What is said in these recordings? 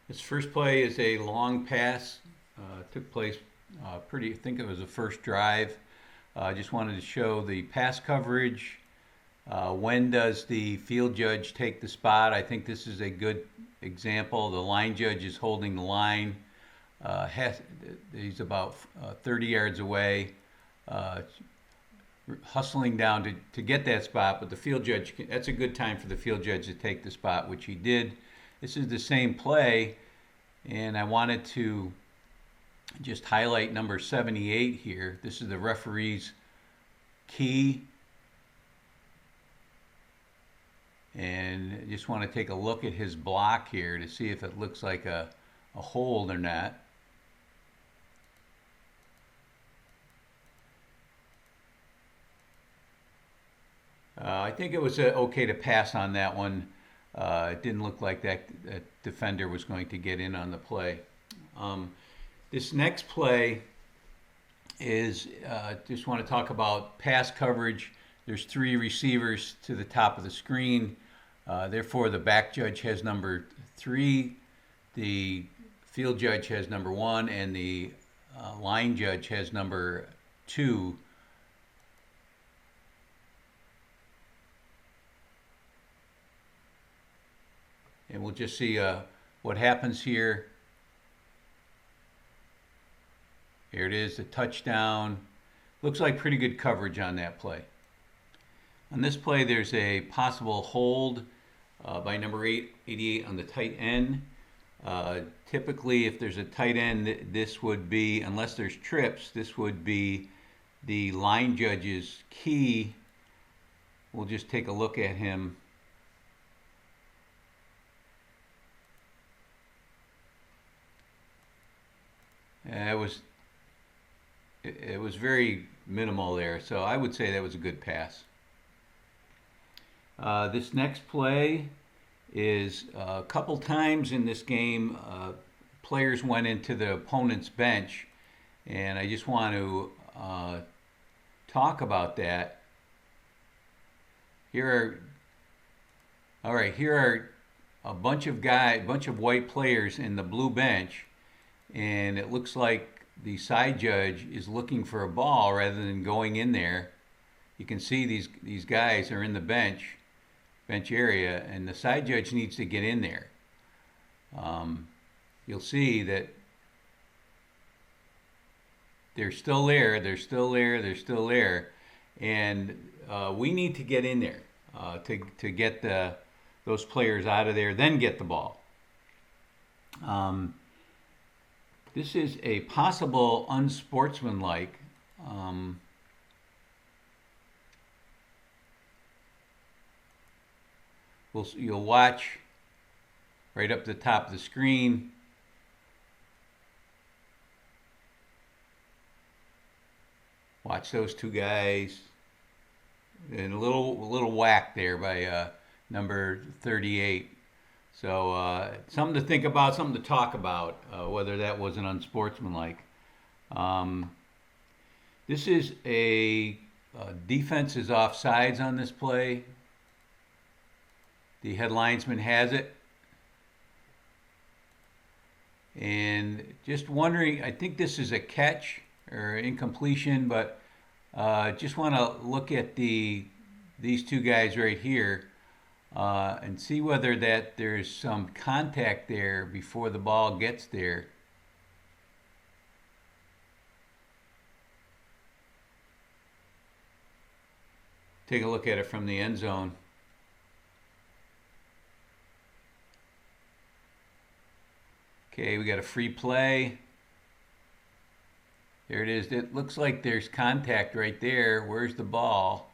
This first play is a long pass. Took place I think it was the first drive. I just wanted to show the pass coverage. When does the field judge take the spot? I think this is a good example. The line judge is holding the line. Has, he's about 30 yards away, uh, hustling down to get that spot, but the field judge, that's a good time for the field judge to take the spot, which he did. This is the same play, and I wanted to just highlight number 78 here. This is the referee's key, and I just want to take a look at his block here to see if it looks like a hold or not. I think it was okay to pass on that one. It didn't look like that defender was going to get in on the play. This next play is just want to talk about pass coverage. There's three receivers to the top of the screen. Therefore, the back judge has number 3, the field judge has number 1, and the line judge has number 2. And we'll just see what happens here. Here it is, the touchdown. Looks like pretty good coverage on that play. On this play, there's a possible hold by number 88 on the tight end. Typically, if there's a tight end, this would be, unless there's trips, this would be the line judge's key. We'll just take a look at him. It was very minimal there, so I would say that was a good pass. This next play is a couple times in this game, players went into the opponent's bench, and I just want to talk about that. Here are a bunch of white players in the blue bench, and it looks like the side judge is looking for a ball rather than going in there. You can see these guys are in the bench area, and the side judge needs to get in there. You'll see that they're still there, and we need to get in there to get those players out of there, then get the ball. This is a possible unsportsmanlike. You'll watch right up the top of the screen. Watch those two guys, and a little whack there by number 38. So something to think about, something to talk about, whether that was an unsportsmanlike. This is a defense is offsides on this play. The head linesman has it. And just wondering, I think this is a catch or incompletion, but just want to look at these two guys right here. And see whether there's some contact there before the ball gets there. Take a look at it from the end zone. Okay, we got a free play. There it is. It looks like there's contact right there. Where's the ball?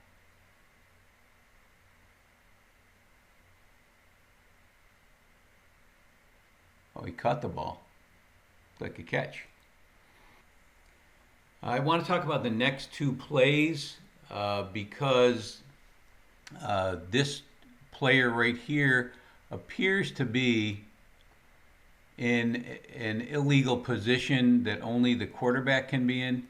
Oh, he caught the ball. Like a catch. I want to talk about the next two plays because this player right here appears to be in an illegal position that only the quarterback can be in.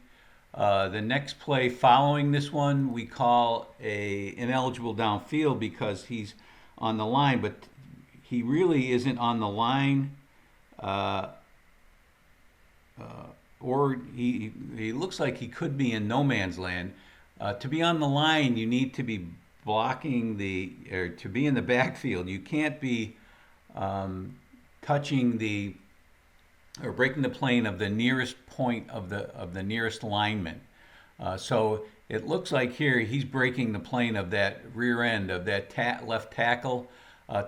The next play following this one we call a ineligible downfield because he's on the line, but he really isn't on the line. uh, or he looks like he could be in no man's land. To be on the line, you need to be blocking or to be in the backfield. You can't be touching or breaking the plane of the nearest point of the nearest lineman. So it looks like here he's breaking the plane of that rear end of that left tackle.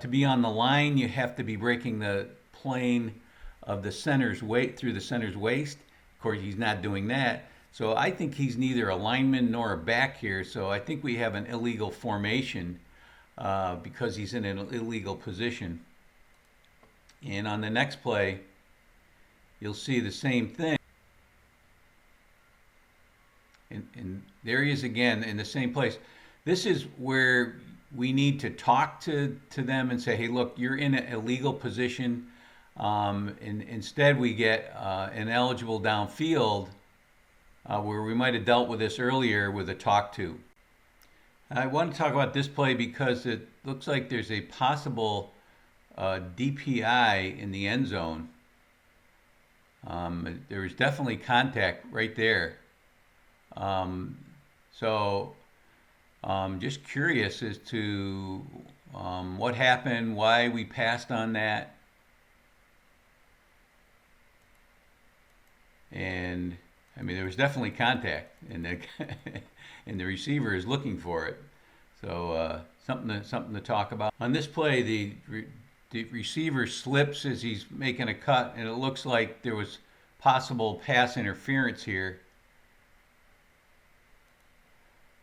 To be on the line, you have to be breaking the plane of the center's weight through the center's waist. Of course, he's not doing that. So I think he's neither a lineman nor a back here. So I think we have an illegal formation because he's in an illegal position. And on the next play, you'll see the same thing. And there he is again in the same place. This is where we need to talk to them and say, hey, look, you're in an illegal position. And instead, we get an eligible downfield where we might have dealt with this earlier with a talk to. I want to talk about this play because it looks like there's a possible DPI in the end zone. There was definitely contact right there. So just curious as to what happened, why we passed on that. And I mean, there was definitely contact, and and the receiver is looking for it. So something to talk about. On this play, the receiver slips as he's making a cut, and it looks like there was possible pass interference here.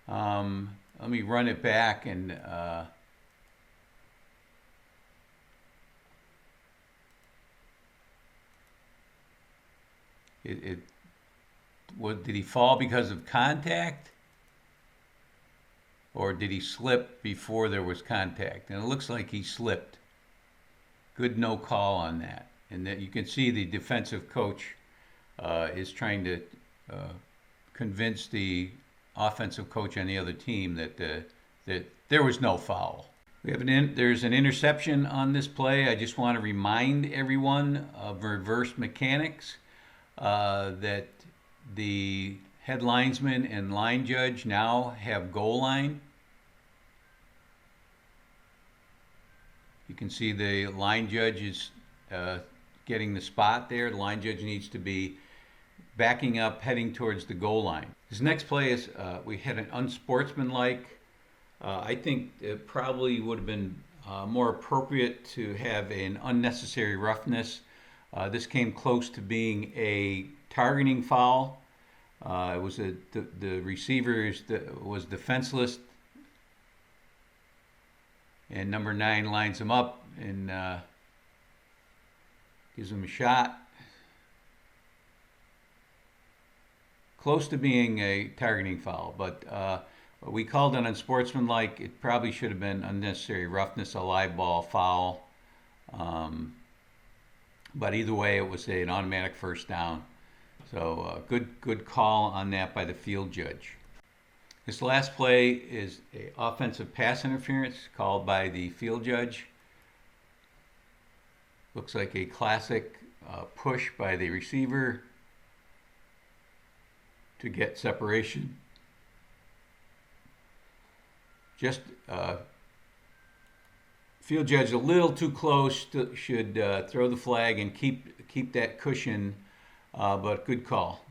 Let me run it back and did he fall because of contact, or did he slip before there was contact? And it looks like he slipped. Good no call on that. And that you can see the defensive coach is trying to convince the offensive coach on the other team that there was no foul. There's an interception on this play. I just want to remind everyone of reverse mechanics, that the head linesman and line judge now have goal line. You can see the line judge is getting the spot there. The line judge needs to be backing up, heading towards the goal line. This next play is we had an unsportsmanlike. I think it probably would have been more appropriate to have an unnecessary roughness. This came close to being a targeting foul. It was the receiver was defenseless, and number 9 lines him up and gives him a shot. Close to being a targeting foul, but we called it unsportsmanlike. It probably should have been unnecessary roughness, a live ball foul. But either way, it was an automatic first down. So good call on that by the field judge. This last play is an offensive pass interference called by the field judge. Looks like a classic push by the receiver to get separation. Just field judge a little too close, should throw the flag and keep that cushion, but good call.